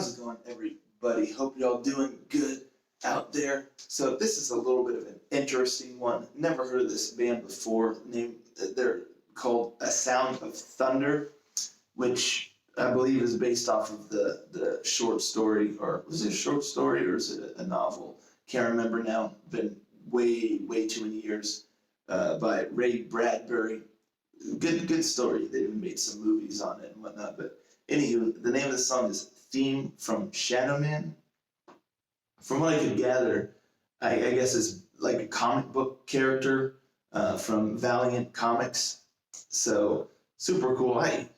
how's it going, everybody? Hope y'all doing good out there. So this is a little bit of an interesting one. Never heard of this band before. They're called A Sound of Thunder, which I believe is based off of the short story, or was it a short story or is it a novel? Can't remember now. Been way too many years. By Ray Bradbury. Good story. They even made some movies on it and whatnot. But anywho, the name of the song is Theme from Shadowman. From what I could gather, I guess it's like a comic book character from Valiant comics. So super cool. I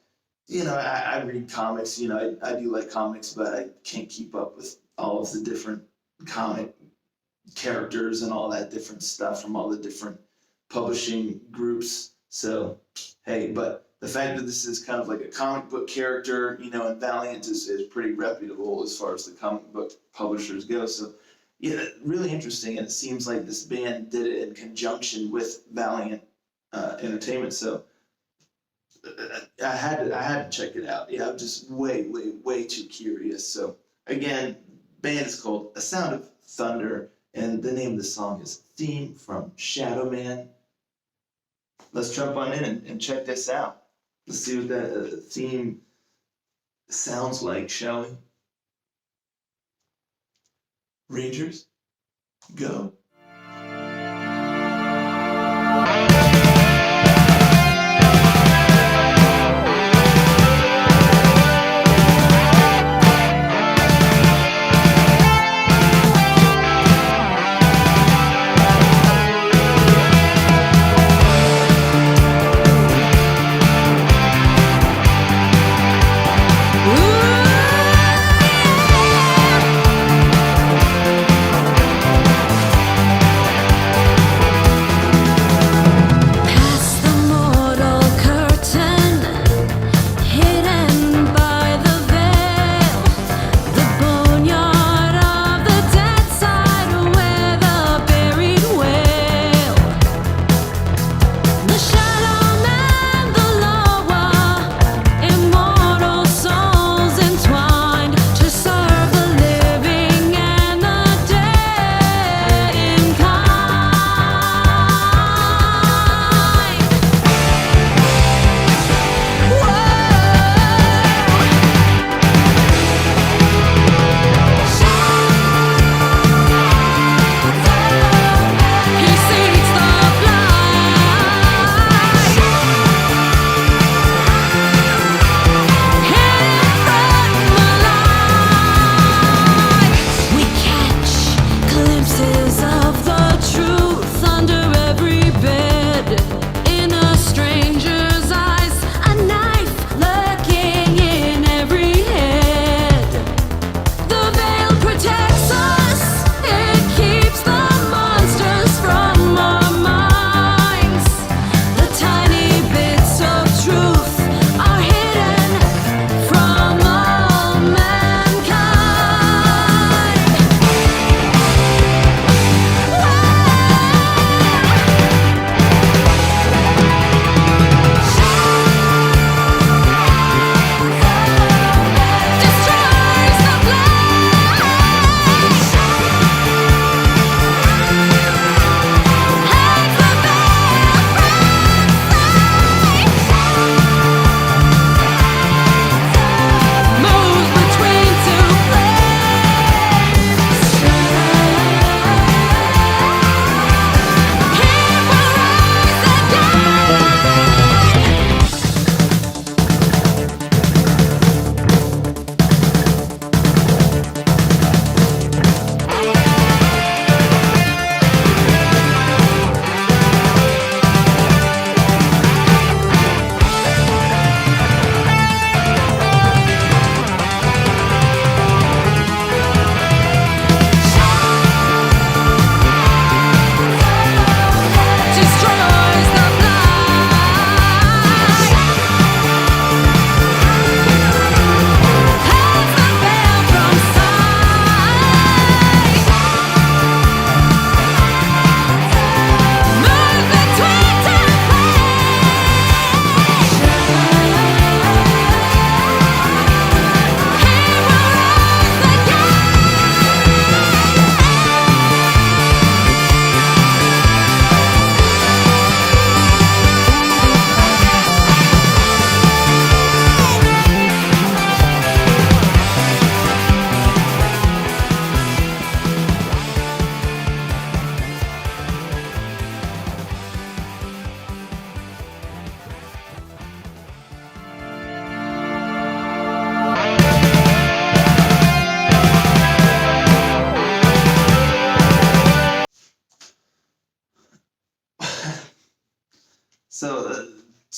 read comics. I do like comics, but I can't keep up with all of the different comic characters and all that different stuff from all the different publishing groups. So, hey, but the fact that this is kind of like a comic book character, and Valiant is pretty reputable as far as the comic book publishers go. So, yeah, really interesting. And it seems like this band did it in conjunction with Valiant Entertainment. So, I had to check it out. Yeah, I'm just way too curious. So, again, band is called A Sound of Thunder, and the name of the song is Theme from Shadowman. Let's jump on in and check this out. Let's see what that theme sounds like, shall we? Rangers, go.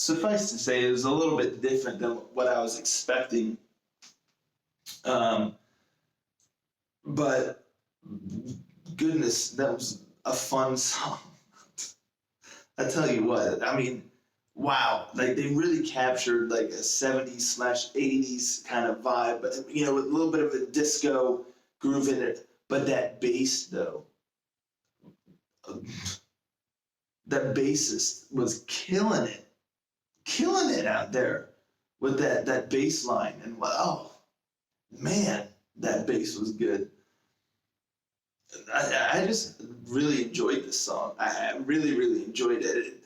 suffice to say, it was a little bit different than what I was expecting. Um, but goodness, that was a fun song. I tell you what, I mean, wow, like they really captured like a 70s/80s kind of vibe, but you know, with a little bit of a disco groove in it. But that bass though, that bassist was killing it out there with that bass line. And wow, man, that bass was good. I just really enjoyed this song. I really, really enjoyed it.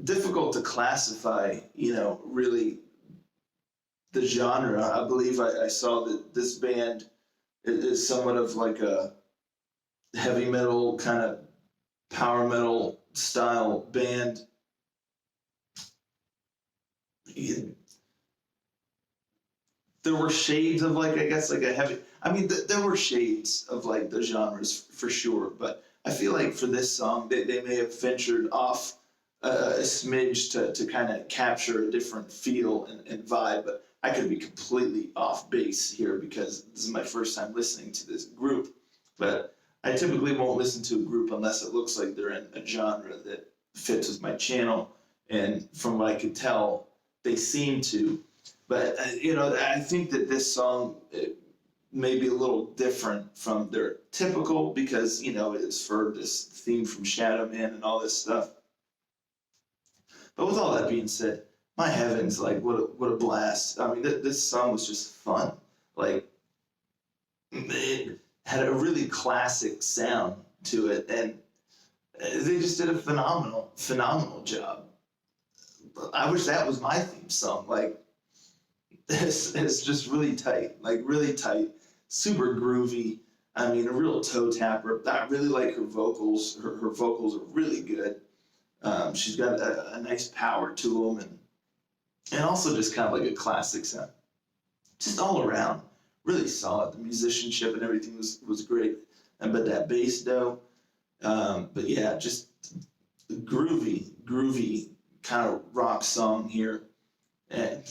Difficult to classify, you know, really the genre. I believe I saw that this band is somewhat of like a heavy metal kind of power metal style band. There were shades of like, I guess, like a heavy. I mean, there were shades of like the genres for sure, but I feel like for this song, they may have ventured off a smidge to kind of capture a different feel and vibe. But I could be completely off base here because this is my first time listening to this group. But I typically won't listen to a group unless it looks like they're in a genre that fits with my channel. And from what I could tell, they seem to. But you know, I think that this song may be a little different from their typical because you know it's for this theme from Shadowman and all this stuff. But with all that being said, my heavens, like what a blast! I mean, this song was just fun. Like it had a really classic sound to it, and they just did a phenomenal job. I wish that was my theme song. Like it's just really tight, like really tight, super groovy. I mean, a real toe tapper. I really like her vocals. Her vocals are really good. She's got a nice power to them, and also just kind of like a classic sound. Just all around, really solid. The musicianship and everything was great. And but that bass though, but yeah, just groovy kind of rock song here, and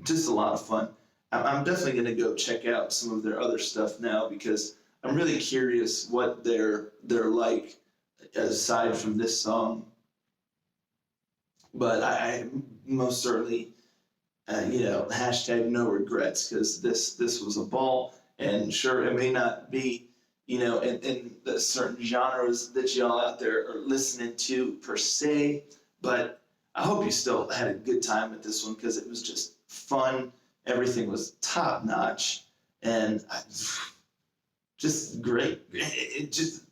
just a lot of fun. I'm definitely going to go check out some of their other stuff now because I'm really curious what they're like aside from this song. But I most certainly, you know, hashtag no regrets because this was a ball. And sure, it may not be, you know, in the certain genres that y'all out there are listening to per se, but I hope you still had a good time with this one because it was just fun. Everything was top notch and just great. It just,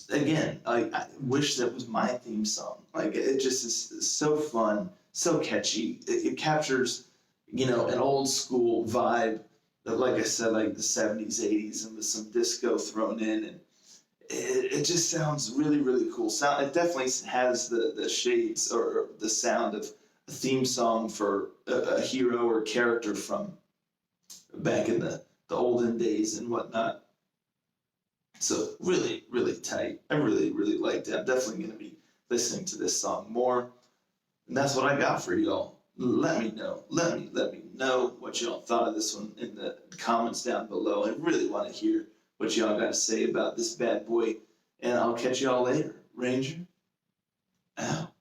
again, I wish that was my theme song. Like it just is so fun, so catchy. It captures, you know, an old school vibe that, like I said, like the 70s, 80s, and with some disco thrown in, and it just sounds really, really cool. It definitely has the shades or the sound of a theme song for a hero or character from back in the olden days and whatnot. So really, really tight. I really, really liked it. I'm definitely going to be listening to this song more. And that's what I got for y'all. Let me know. Let me know what y'all thought of this one in the comments down below. I really want to hear what y'all got to say about this bad boy. And I'll catch y'all later. Ranger, out.